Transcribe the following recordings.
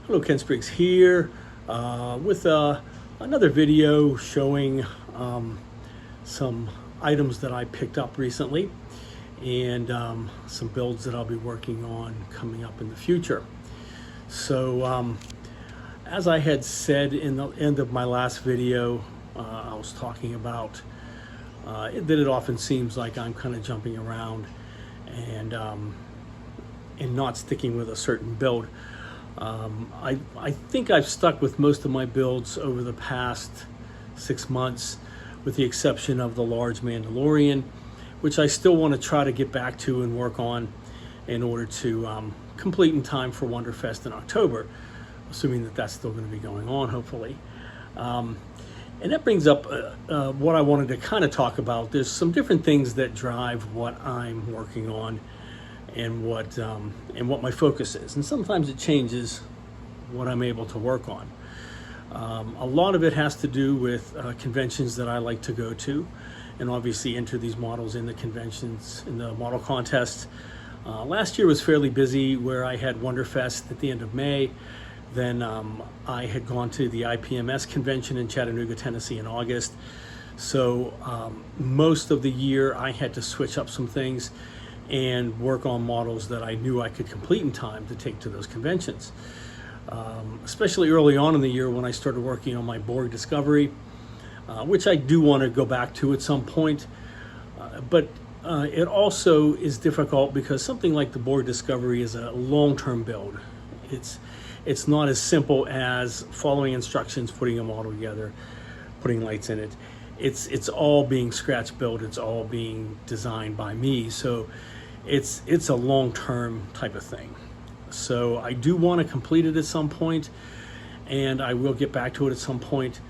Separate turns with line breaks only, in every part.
Hello, Ken Spriggs here with another video showing some items that I picked up recently and some builds that I'll be working on coming up in the future. So as I had said in the end of my last video, I was talking about that it often seems like I'm kind of jumping around and not sticking with a certain build. I think I've stuck with most of my builds over the past 6 months, with the exception of the large Mandalorian, which I still want to try to get back to and work on in order to complete in time for Wonderfest in October, assuming that that's still going to be going on, hopefully. And that brings up what I wanted to kind of talk about. There's some different things that drive what I'm working on and what my focus is, and sometimes it changes what I'm able to work on. A lot of it has to do with conventions that I like to go to, and obviously enter these models in the conventions, in the model contests. Last year was fairly busy, where I had Wonderfest at the end of May. Then I had gone to the IPMS convention in Chattanooga, Tennessee in August. So most of the year I had to switch up some things and work on models that I knew I could complete in time to take to those conventions. Especially early on in the year when I started working on my Borg Discovery, which I do want to go back to at some point. But it also is difficult because something like the Borg Discovery is a long-term build. It's not as simple as following instructions, putting a model together, putting lights in it. It's all being scratch built. It's all being designed by me. So it's a long-term type of thing. So I do want to complete it at some point, and I will get back to it at some point.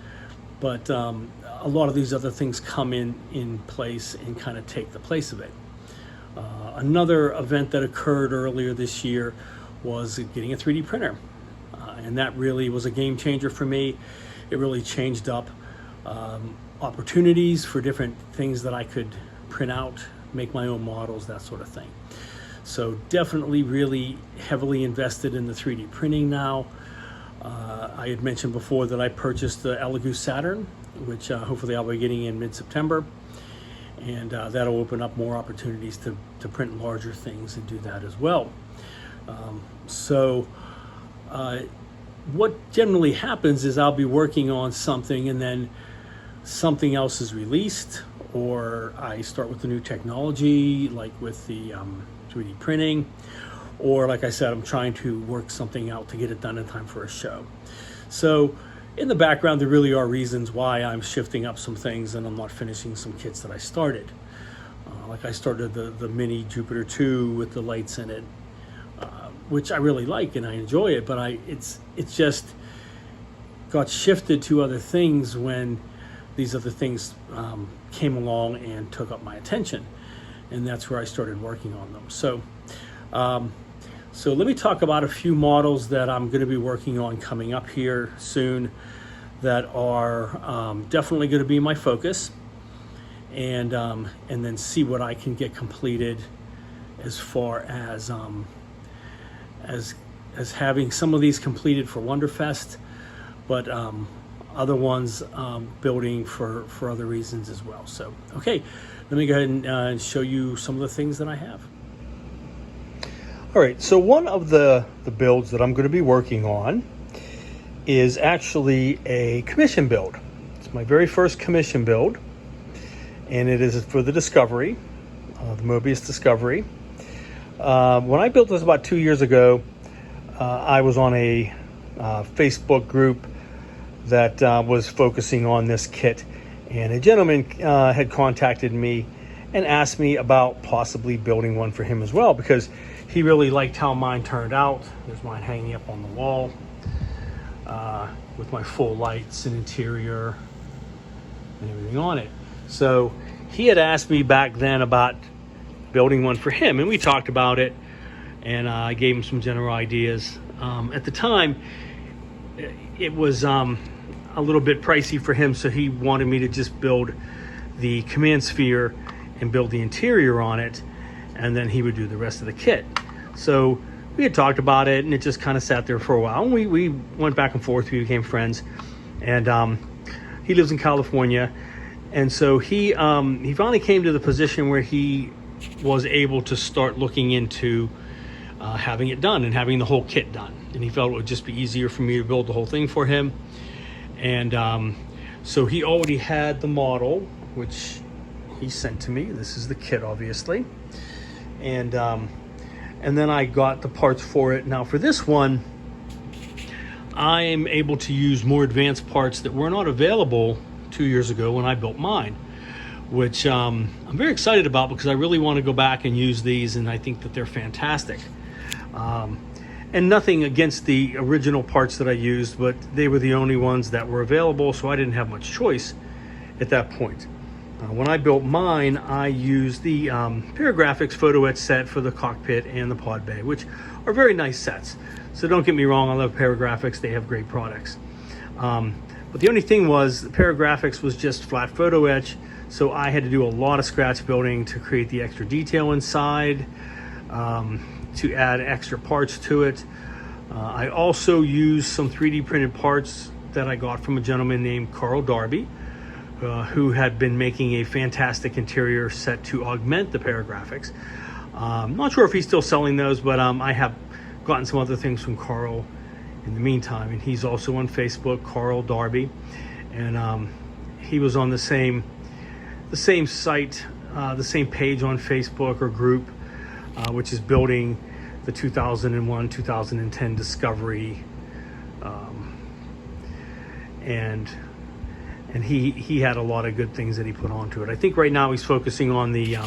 But a lot of these other things come in place and kind of take the place of it. Another event that occurred earlier this year was getting a 3D printer. And that really was a game changer for me. It really changed up opportunities for different things that I could print out, make my own models, that sort of thing. So definitely really heavily invested in the 3D printing now. I had mentioned before that I purchased the Elegoo Saturn, which hopefully I'll be getting in mid-September. And that'll open up more opportunities to print larger things and do that as well. What generally happens is I'll be working on something and then something else is released, or I start with the new technology, like with the 3D printing, or like I said, I'm trying to work something out to get it done in time for a show. So in the background, there really are reasons why I'm shifting up some things and I'm not finishing some kits that I started. Like I started the mini Jupiter 2 with the lights in it, which I really like and I enjoy it, but it's just got shifted to other things when these other things came along and took up my attention, and that's where I started working on them. So let me talk about a few models that I'm going to be working on coming up here soon that are definitely going to be my focus, and then see what I can get completed as far as having some of these completed for Wonderfest, but other ones building for other reasons as well. So, okay, let me go ahead and show you some of the things that I have. All right, so one of the builds that I'm going to be working on is actually a commission build. It's my very first commission build, and it is for the Discovery, the Mobius Discovery. When I built this about 2 years ago, I was on a Facebook group that was focusing on this kit, and a gentleman had contacted me and asked me about possibly building one for him as well, because he really liked how mine turned out. There's mine hanging up on the wall with my full lights and interior and everything on it. So he had asked me back then about building one for him, and we talked about it, and I gave him some general ideas. At the time, it was a little bit pricey for him, so he wanted me to just build the command sphere and build the interior on it, and then he would do the rest of the kit. So we had talked about it, and it just kind of sat there for a while. And we went back and forth. We became friends, and he lives in California, and so he finally came to the position where he was able to start looking into having it done and having the whole kit done. And he felt it would just be easier for me to build the whole thing for him. And so he already had the model, which he sent to me. This is the kit, obviously. And then I got the parts for it. Now for this one, I am able to use more advanced parts that were not available 2 years ago when I built mine, which I'm very excited about because I really want to go back and use these, and I think that they're fantastic. And nothing against the original parts that I used, but they were the only ones that were available, so I didn't have much choice at that point. When I built mine, I used the Paragraphics photo etch set for the cockpit and the pod bay, which are very nice sets. So don't get me wrong, I love Paragraphics, they have great products. But the only thing was, the Paragraphics was just flat photo etch, so I had to do a lot of scratch building to create the extra detail inside, to add extra parts to it. I also used some 3D printed parts that I got from a gentleman named Carl Darby, who had been making a fantastic interior set to augment the Paragraphics. Not sure if he's still selling those, but I have gotten some other things from Carl in the meantime, and he's also on Facebook, Carl Darby, and he was on the same site, the same page on Facebook or group, which is building the 2001-2010 Discovery, and he had a lot of good things that he put onto it. I think right now he's focusing on the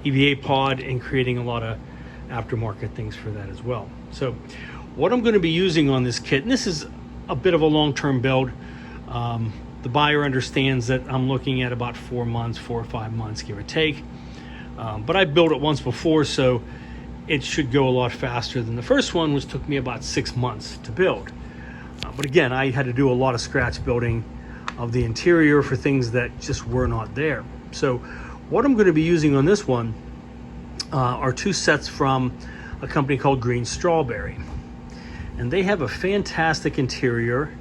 EVA pod and creating a lot of aftermarket things for that as well. So what I'm going to be using on this kit, and this is a bit of a long-term build, the buyer understands that I'm looking at about 4 or 5 months, give or take. But I built it once before, so it should go a lot faster than the first one, which took me about 6 months to build. But again, I had to do a lot of scratch building of the interior for things that just were not there. So what I'm going to be using on this one are 2 sets from a company called Green Strawberry. And they have a fantastic interior.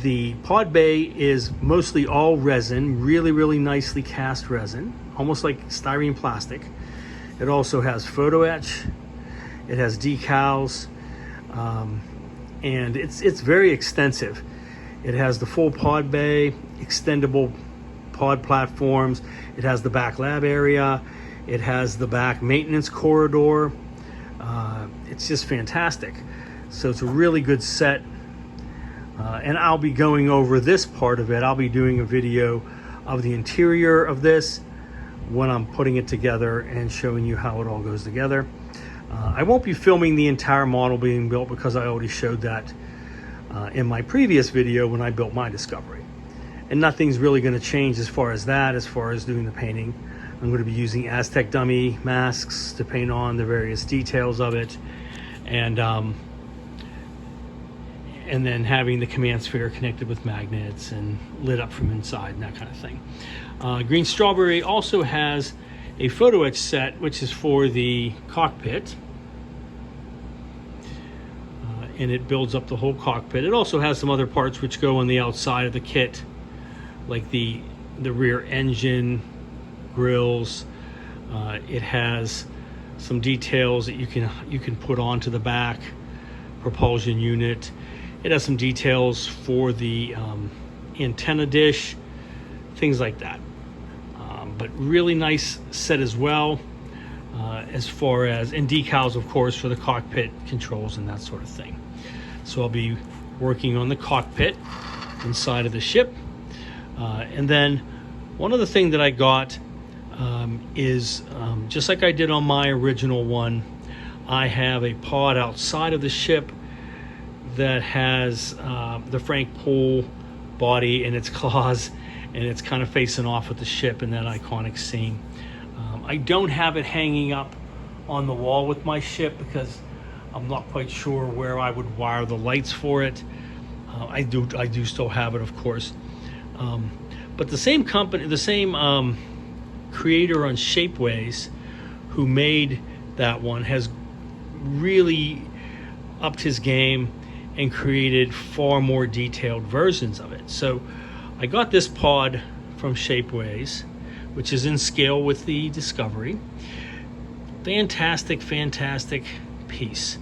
The pod bay is mostly all resin, really nicely cast resin, almost like styrene plastic. It also has photo etch, it has decals, and it's very extensive. It has the full pod bay, extendable pod platforms, it has the back lab area, it has the back maintenance corridor. It's just fantastic. So it's a really good set. And I'll be going over this part of it. I'll be doing a video of the interior of this when I'm putting it together and showing you how it all goes together. I won't be filming the entire model being built because I already showed that in my previous video when I built my Discovery. And nothing's really going to change as far as that, as far as doing the painting. I'm going to be using Aztec dummy masks to paint on the various details of it. And then having the command sphere connected with magnets and lit up from inside and that kind of thing. Green Strawberry also has a photo etch set, which is for the cockpit. And it builds up the whole cockpit. It also has some other parts which go on the outside of the kit, like the rear engine, grills. It has some details that you can put onto the back propulsion unit. It has some details for the antenna dish, things like that. But really nice set as well, as far as, and decals, of course, for the cockpit controls and that sort of thing. So I'll be working on the cockpit inside of the ship. And then one other thing that I got is, just like I did on my original one, I have a pod outside of the ship that has the Frank Poole body and its claws, and it's kind of facing off with the ship in that iconic scene. I don't have it hanging up on the wall with my ship because I'm not quite sure where I would wire the lights for it. I do still have it, of course. But the same company, the same creator on Shapeways who made that one has really upped his game and created far more detailed versions of it. So I got this pod from Shapeways, which is in scale with the Discovery. Fantastic piece.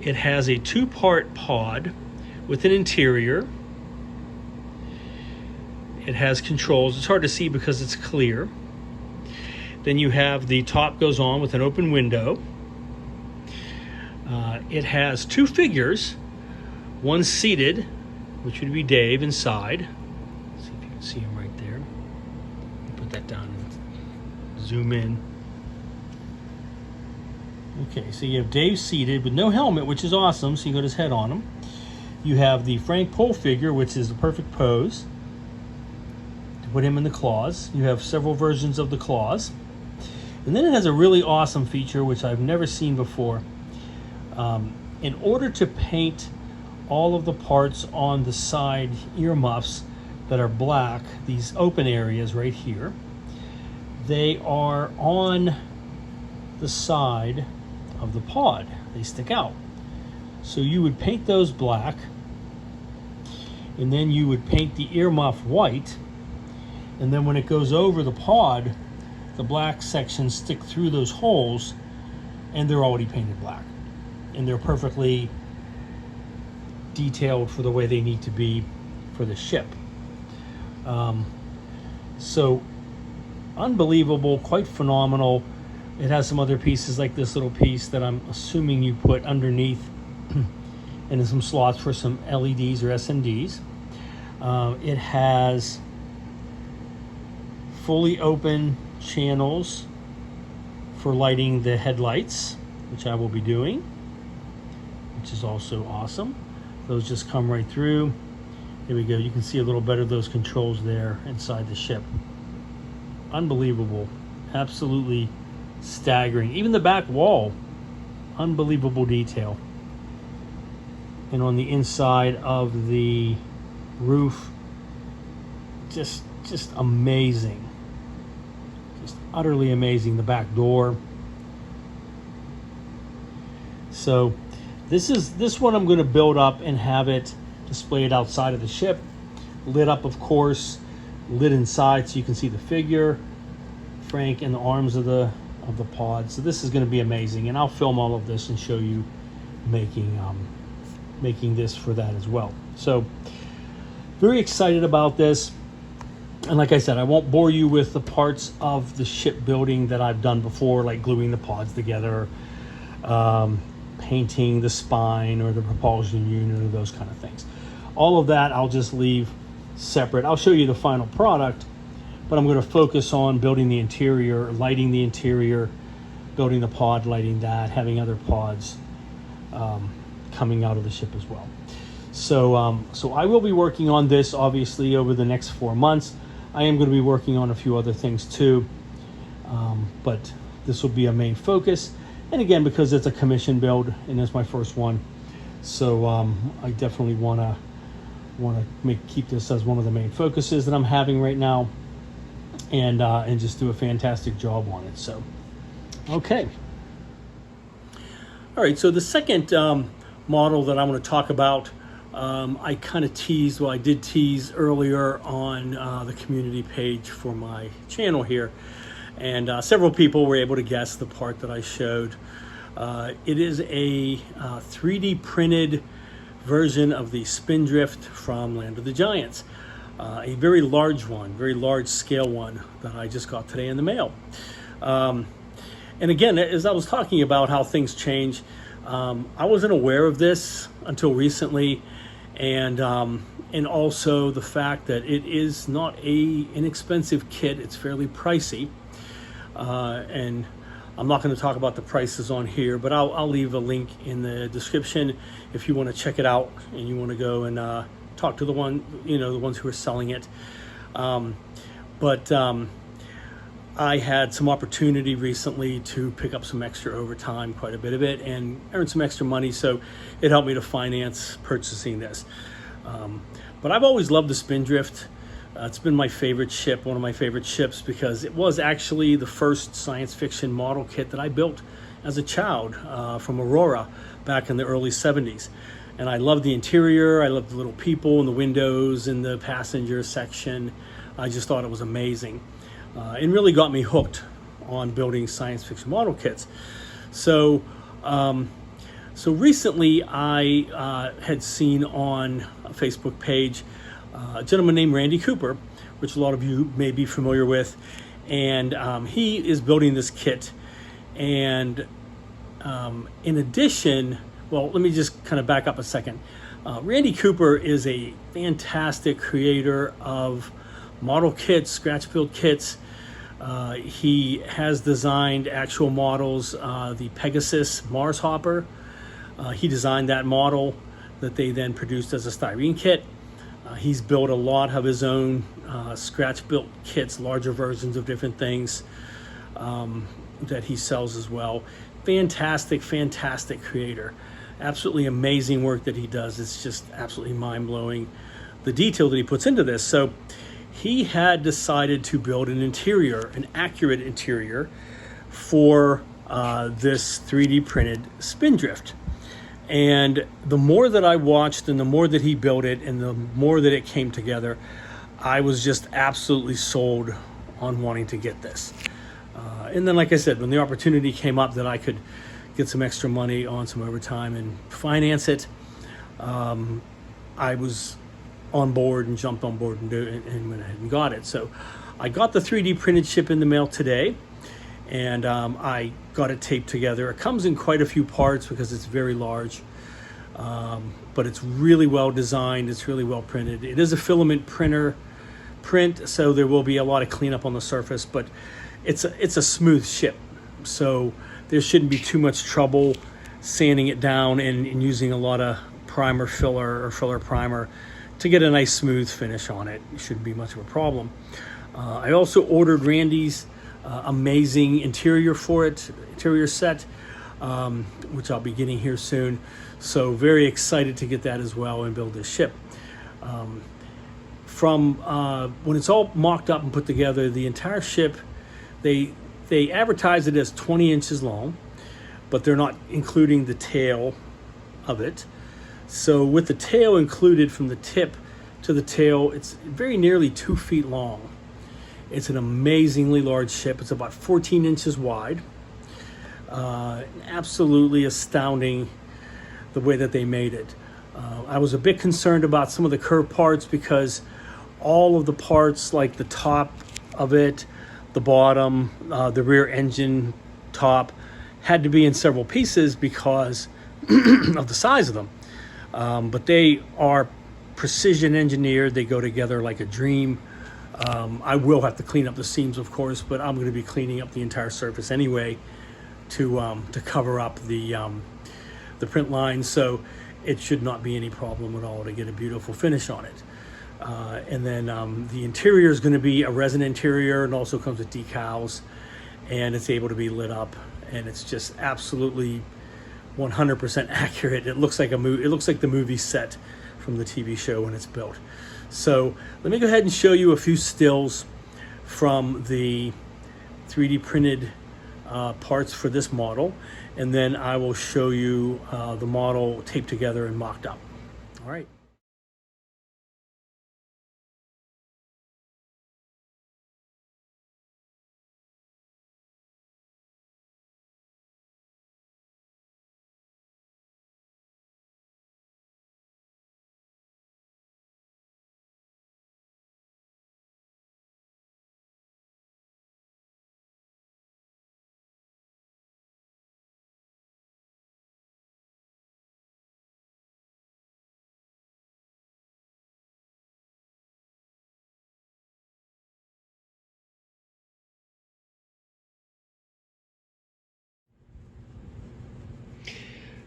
It has a 2-part pod with an interior. It has controls. It's hard to see because it's clear. Then you have the top goes on with an open window. It has 2 figures, one seated, which would be Dave inside. Let's see if you can see him right there. Put that down and zoom in. Okay, so you have Dave seated with no helmet, which is awesome, so you got his head on him. You have the Frank Pole figure, which is the perfect pose to put him in the claws. You have several versions of the claws. And then it has a really awesome feature, which I've never seen before. In order to paint all of the parts on the side earmuffs that are black, these open areas right here, they are on the side of the pod. They stick out. So you would paint those black, and then you would paint the earmuff white, and then when it goes over the pod, the black sections stick through those holes, and they're already painted black. And they're perfectly detailed for the way they need to be for the ship. So unbelievable, quite phenomenal. It has some other pieces like this little piece that I'm assuming you put underneath and in some slots for some LEDs or SMDs. It has fully open channels for lighting the headlights, which I will be doing, which is also awesome. Those just come right through. Here we go. You can see a little better those controls there inside the ship. Unbelievable. Absolutely staggering. Even the back wall, unbelievable detail. And on the inside of the roof, just amazing. Just utterly amazing. The back door. So this one I'm going to build up and have it displayed outside of the ship, lit up, of course, lit inside so you can see the figure, Frank, and the arms of the pod. So this is going to be amazing, and I'll film all of this and show you making this for that as well. So very excited about this. And like I said, I won't bore you with the parts of the ship building that I've done before, like gluing the pods together, painting the spine or the propulsion unit or those kind of things. All of that I'll just leave separate. I'll show you the final product, but I'm going to focus on building the interior, lighting the interior, building the pod, lighting that, having other pods coming out of the ship as well. So I will be working on this obviously over the next 4 months. I am going to be working on a few other things too, but this will be a main focus. And again, because it's a commission build and it's my first one, so I definitely want to keep this as one of the main focuses that I'm having right now, and just do a fantastic job on it. So, okay. All right. So the second model that I want to talk about, I kind of teased. Well, I did tease earlier on the community page for my channel here. And several people were able to guess the part that I showed. It is a 3D printed version of the Spindrift from Land of the Giants. A very large one, very large scale one that I just got today in the mail. And again, as I was talking about how things change, I wasn't aware of this until recently. And also the fact that it is not an inexpensive kit. It's fairly pricey. And I'm not going to talk about the prices on here, but I'll leave a link in the description if you want to check it out and you want to go and talk to the ones who are selling it. But I had some opportunity recently to pick up some extra overtime, quite a bit of it, and earn some extra money, so it helped me to finance purchasing this. But I've always loved the Spindrift. It's been my favorite ship, one of my favorite ships, because it was actually the first science fiction model kit that I built as a child from Aurora back in the early 70s. And I loved the interior. I loved the little people in the windows in the passenger section. I just thought it was amazing. It really got me hooked on building science fiction model kits. So recently I had seen on a Facebook page a gentleman named Randy Cooper, which a lot of you may be familiar with. And he is building this kit. And in addition, well, let me just kind of back up a second. Randy Cooper is a fantastic creator of model kits, scratch build kits. He has designed actual models, the Pegasus Mars Hopper. He designed that model that they then produced as a styrene kit. He's built a lot of his own scratch built kits, larger versions of different things that he sells as well. Fantastic creator. Absolutely amazing work that he does. It's just absolutely mind-blowing, the detail that he puts into this. So he had decided to build an interior, an accurate interior for this 3D printed Spindrift. And the more that I watched and the more that he built it and the more that it came together, I was just absolutely sold on wanting to get this. And then, like I said, when the opportunity came up that I could get some extra money on some overtime and finance it, I was on board and jumped on board and went ahead and got it. So I got the 3D printed ship in the mail today, and I got it taped together. It comes in quite a few parts because it's very large, but it's really well designed. It's really well printed. It is a filament print, so there will be a lot of cleanup on the surface, but it's a smooth ship. So there shouldn't be too much trouble sanding it down and using a lot of primer filler or filler primer to get a nice smooth finish on it. It shouldn't be much of a problem. I also ordered Randy's amazing interior set, which I'll be getting here soon. So very excited to get that as well and build this ship. From when it's all mocked up and put together, the entire ship, they advertise it as 20 inches long, but they're not including the tail of it. So with the tail included from the tip to the tail, it's very nearly 2 feet long. It's an amazingly large ship. It's about 14 inches wide. Absolutely astounding the way that they made it. I was a bit concerned about some of the curved parts because all of the parts, like the top of it, the bottom, the rear engine top, had to be in several pieces because of the size of them. But they are precision engineered. They go together like a dream. I will have to clean up the seams, of course, but I'm going to be cleaning up the entire surface anyway to cover up the print line. So it should not be any problem at all to get a beautiful finish on it. And then the interior is going to be a resin interior and also comes with decals, and it's able to be lit up, and it's just absolutely 100% accurate. It looks like a movie. It looks like the movie set from the TV show when it's built. So let me go ahead and show you a few stills from the 3D printed parts for this model, and then I will show you the model taped together and mocked up. All right.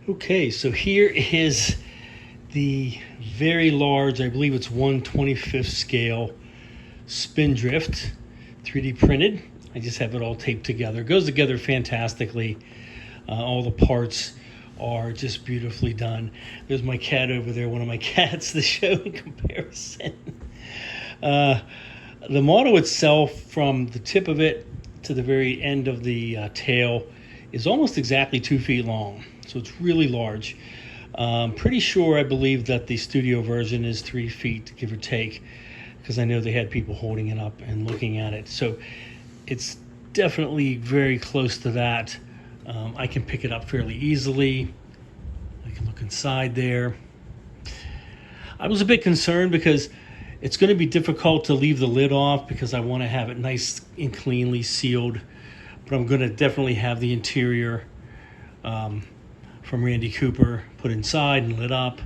Okay, so here is the very large, I believe it's 1/25th scale Spindrift, 3D printed. I just have it all taped together. It goes together fantastically. All the parts are just beautifully done. There's my cat over there, one of my cats, to show in comparison. The model itself, from the tip of it to the very end of the tail, is almost exactly 2 feet long. So it's really large. Pretty sure, I believe that the studio version is 3 feet, give or take, because I know they had people holding it up and looking at it. So it's definitely very close to that. I can pick it up fairly easily. I can look inside there. I was a bit concerned because it's going to be difficult to leave the lid off because I want to have it nice and cleanly sealed. But I'm going to definitely have the interior from Randy Cooper put inside and lit up.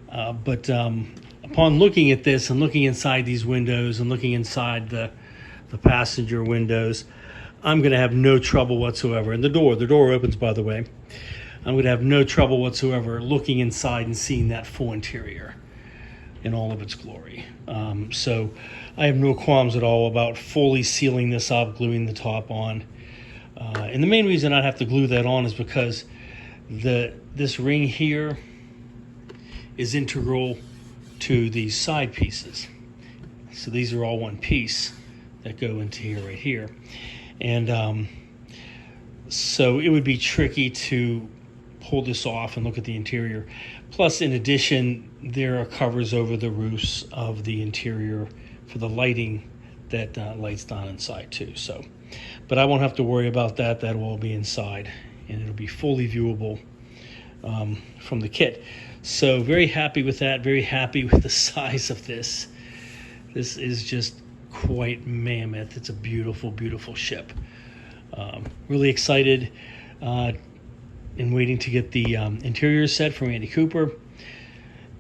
But upon looking at this and looking inside these windows and looking inside the passenger windows, I'm going to have no trouble whatsoever. And the door opens, by the way. I'm going to have no trouble whatsoever looking inside and seeing that full interior in all of its glory. So I have no qualms at all about fully sealing this up, gluing the top on. And the main reason I'd have to glue that on is because this ring here is integral to these side pieces. So these are all one piece that go into here, right here. And so it would be tricky to pull this off and look at the interior. Plus, in addition, there are covers over the roofs of the interior for the lighting that lights down inside too. So, but I won't have to worry about that. That'll all be inside, and it'll be fully viewable from the kit. So very happy with that. Very happy with the size of this. This is just quite mammoth. It's a beautiful, beautiful ship. Really excited and waiting to get the interior set from Randy Cooper.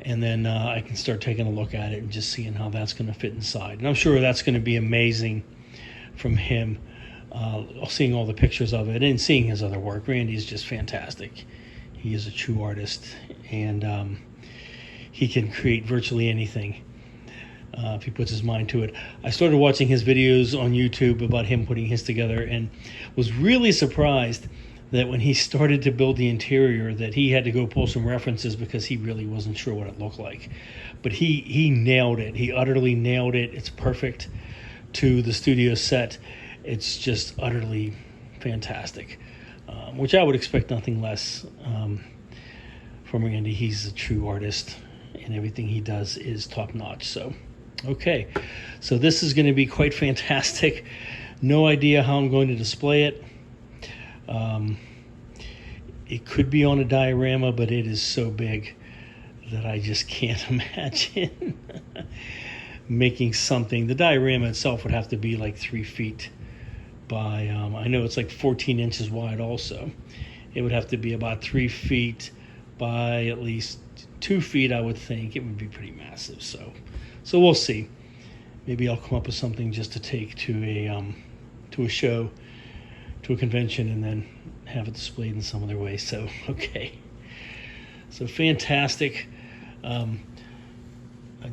And then I can start taking a look at it and just seeing how that's going to fit inside. And I'm sure that's going to be amazing from him, seeing all the pictures of it and seeing his other work. Randy's just fantastic. He is a true artist, and he can create virtually anything if he puts his mind to it. I started watching his videos on YouTube about him putting his together and was really surprised that when he started to build the interior that he had to go pull some references because he really wasn't sure what it looked like. But he nailed it. He utterly nailed it. It's perfect to the studio set. It's just utterly fantastic, which I would expect nothing less from Randy. He's a true artist, and everything he does is top-notch. So, okay. So this is going to be quite fantastic. No idea how I'm going to display it. It could be on a diorama, but it is so big that I just can't imagine making something. The diorama itself would have to be like 3 feet by, I know it's like 14 inches wide also. It would have to be about 3 feet by at least 2 feet, I would think. It would be pretty massive. So we'll see. Maybe I'll come up with something just to take to a show, to a convention, and then have it displayed in some other way. So, okay. So fantastic. I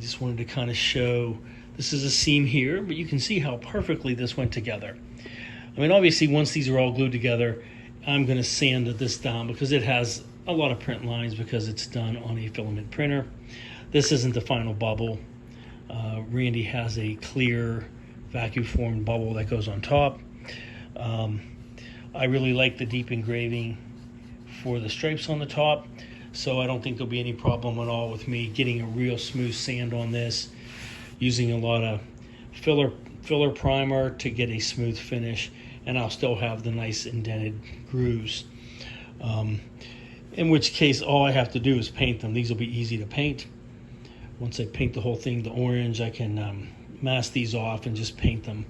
just wanted to kind of show, this is a seam here, but you can see how perfectly this went together. I mean, obviously, once these are all glued together, I'm going to sand this down because it has a lot of print lines because it's done on a filament printer. This isn't the final bubble. Randy has a clear vacuum formed bubble that goes on top. I really like the deep engraving for the stripes on the top, so I don't think there'll be any problem at all with me getting a real smooth sand on this, using a lot of filler primer to get a smooth finish, and I'll still have the nice indented grooves. In which case, all I have to do is paint them. These will be easy to paint. Once I paint the whole thing to orange, I can mask these off and just paint them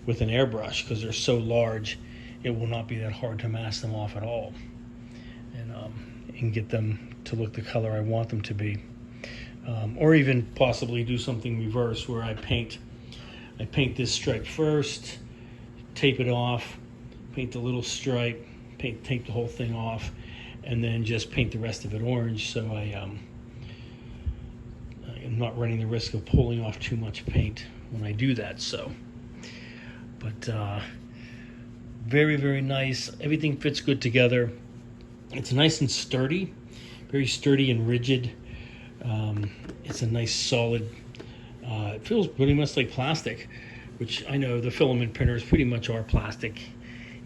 with an airbrush because they're so large. It will not be that hard to mask them off at all, and get them to look the color I want them to be, or even possibly do something reverse where I paint this stripe first, tape it off, paint the little stripe, tape the whole thing off, and then just paint the rest of it orange. So I'm not running the risk of pulling off too much paint when I do that. So, but. Very, very nice. Everything fits good together. It's nice and sturdy, very sturdy and rigid. It's a nice solid, it feels pretty much like plastic, which I know the filament printers pretty much are plastic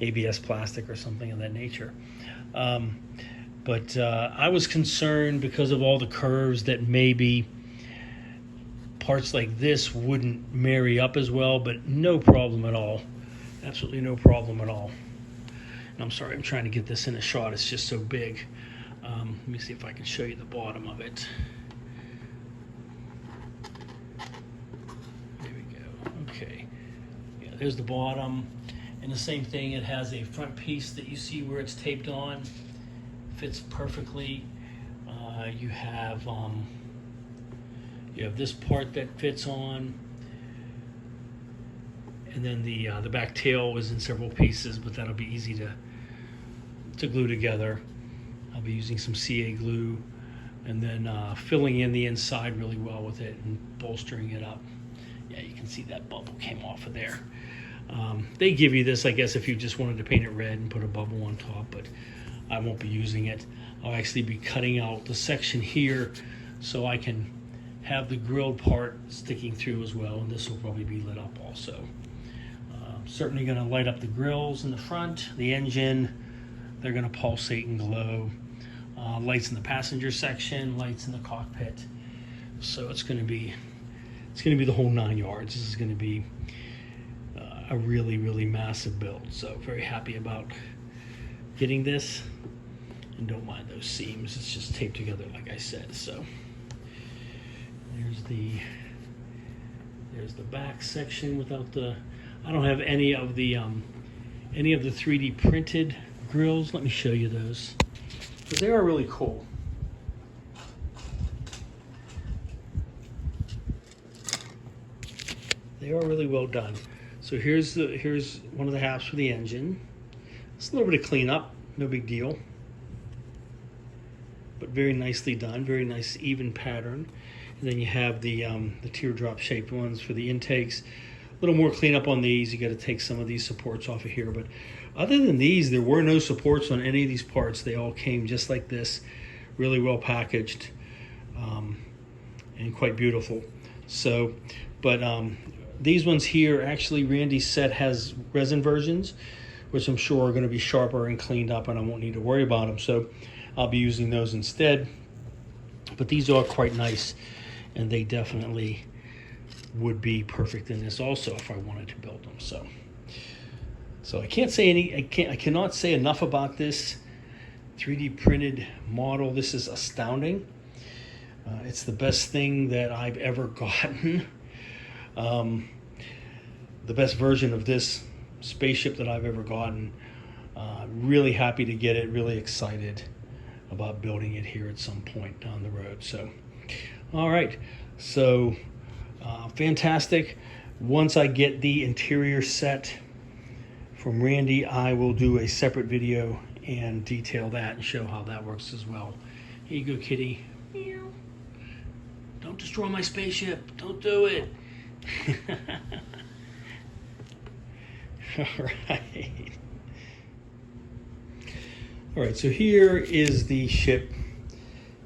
ABS plastic or something of that nature. But I was concerned because of all the curves that maybe parts like this wouldn't marry up as well, but no problem at all. Absolutely no problem at all. And I'm sorry, I'm trying to get this in a shot. It's just so big. Let me see if I can show you the bottom of it. There we go. Okay. Yeah, there's the bottom. And the same thing, it has a front piece that you see where it's taped on. Fits perfectly. You have this part that fits on, and then the back tail is in several pieces, but that'll be easy to glue together. I'll be using some CA glue and then filling in the inside really well with it and bolstering it up. Yeah, you can see that bubble came off of there. They give you this, I guess, if you just wanted to paint it red and put a bubble on top, but I won't be using it. I'll actually be cutting out the section here so I can have the grilled part sticking through as well, and this will probably be lit up also. Certainly going to light up the grills in the front, the engine. They're going to pulsate and glow. Lights in the passenger section, lights in the cockpit. So it's going to be the whole 9 yards. This is going to be a really, really massive build. So very happy about getting this, and don't mind those seams. It's just taped together, like I said. So there's the back section without the. I don't have any of the 3D printed grills. Let me show you those, because they are really cool. They are really well done. So here's one of the halves for the engine. It's a little bit of cleanup, no big deal, but very nicely done. Very nice even pattern. And then you have the teardrop shaped ones for the intakes. A little more cleanup on these. You got to take some of these supports off of here, but other than these, there were no supports on any of these parts. They all came just like this, really well packaged, and quite beautiful. So, but these ones here, actually Randy's set has resin versions, which I'm sure are going to be sharper and cleaned up, and I won't need to worry about them. So I'll be using those instead. But these are quite nice, and they definitely would be perfect in this also if I wanted to build them. So I cannot say enough about this 3D printed model. This is astounding. It's the best thing that I've ever gotten. The best version of this spaceship that I've ever gotten. Really happy to get it, really excited about building it here at some point down the road. So, all right, so fantastic. Once I get the interior set from Randy, I will do a separate video and detail that and show how that works as well. Here you go, kitty. Meow. Don't destroy my spaceship. Don't do it. All right. All right, so here is the ship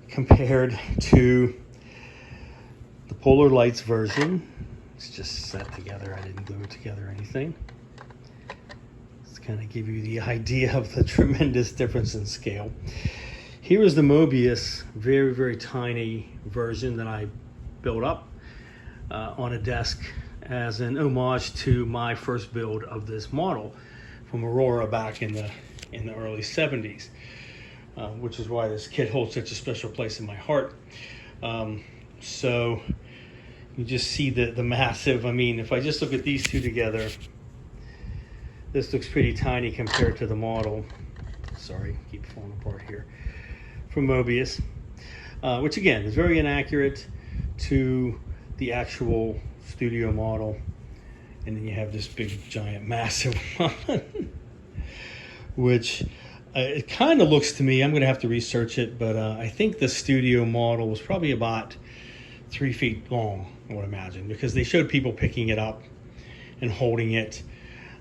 compared to the Polar Lights version. It's just set together. I didn't glue it together or anything. Just kind of give you the idea of the tremendous difference in scale. Here is the Mobius, very, very tiny version that I built up on a desk as an homage to my first build of this model from Aurora back in the early 70s, which is why this kit holds such a special place in my heart. So you just see the massive, I mean, if I just look at these two together, this looks pretty tiny compared to the model. Sorry, keep falling apart here. From Mobius, which again is very inaccurate to the actual studio model. And then you have this big, giant, massive one, which it kind of looks to me, I'm going to have to research it, but I think the studio model was probably about 3 feet long, I would imagine, because they showed people picking it up and holding it,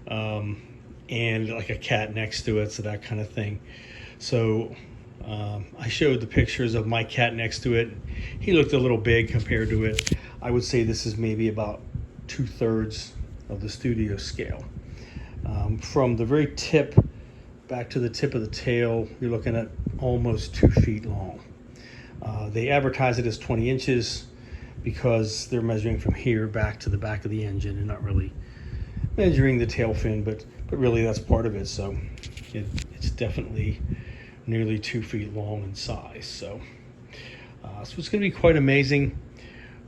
and like a cat next to it, so that kind of thing. So I showed the pictures of my cat next to it. He looked a little big compared to it. I would say this is maybe about 2/3 of the studio scale. From the very tip back to the tip of the tail, you're looking at almost 2 feet long. They advertise it as 20 inches because they're measuring from here back to the back of the engine and not really measuring the tail fin, but really that's part of it. So it's definitely nearly 2 feet long in size. So it's going to be quite amazing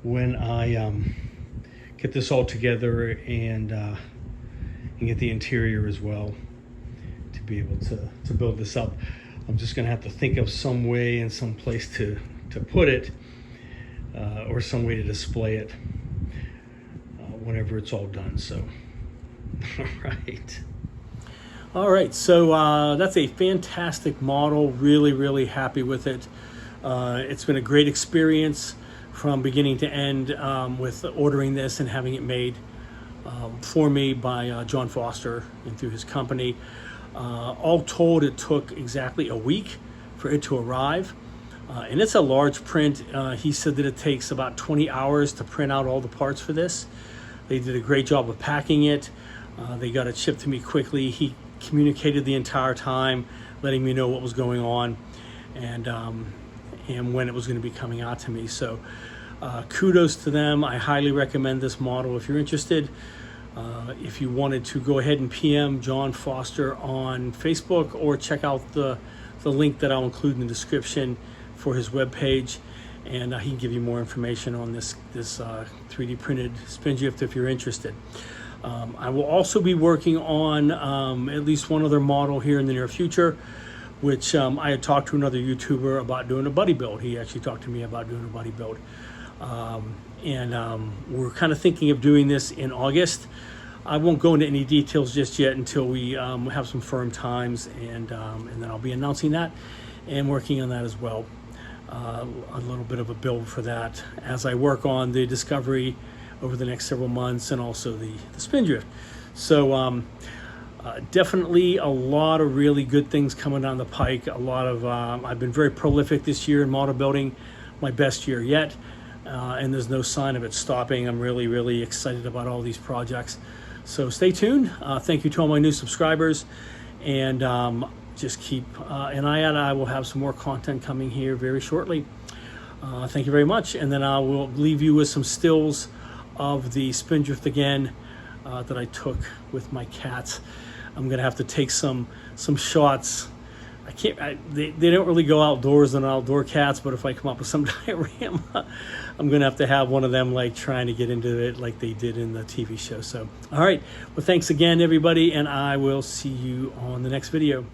when I get this all together and get the interior as well to be able to build this up. I'm just going to have to think of some way and some place to put it, or some way to display it whenever it's all done. So, all right. So that's a fantastic model. Really happy with it. It's been a great experience from beginning to end with ordering this and having it made for me by Jon Foster and through his company. All told, it took exactly a week for it to arrive. And it's a large print. He said that it takes about 20 hours to print out all the parts for this. They did a great job of packing it. They got it shipped to me quickly. He communicated the entire time, letting me know what was going on and when it was going to be coming out to me. So kudos to them. I highly recommend this model if you're interested. If you wanted to go ahead and PM Jon Foster on Facebook, or check out the link that I'll include in the description for his webpage, and he can give you more information on this 3D printed Spindrift if you're interested. I will also be working on at least one other model here in the near future, which I had talked to another YouTuber about doing a buddy build. He actually talked to me about doing a buddy build. We're kind of thinking of doing this in August. I won't go into any details just yet until we have some firm times, and then I'll be announcing that and working on that as well. A little bit of a build for that as I work on the Discovery over the next several months, and also the Spindrift. So definitely a lot of really good things coming down the pike. A lot of I've been very prolific this year in model building, my best year yet, and there's no sign of it stopping. I'm really excited about all these projects. So stay tuned. Thank you to all my new subscribers, and just keep an eye out. I will have some more content coming here very shortly. Thank you very much, and then I will leave you with some stills of the Spindrift again that I took with my cats. I'm gonna have to take some shots. They don't really go outdoors on outdoor cats, but if I come up with some diorama, I'm gonna have to have one of them like trying to get into it like they did in the TV show. So all right, well, thanks again everybody, and I will see you on the next video.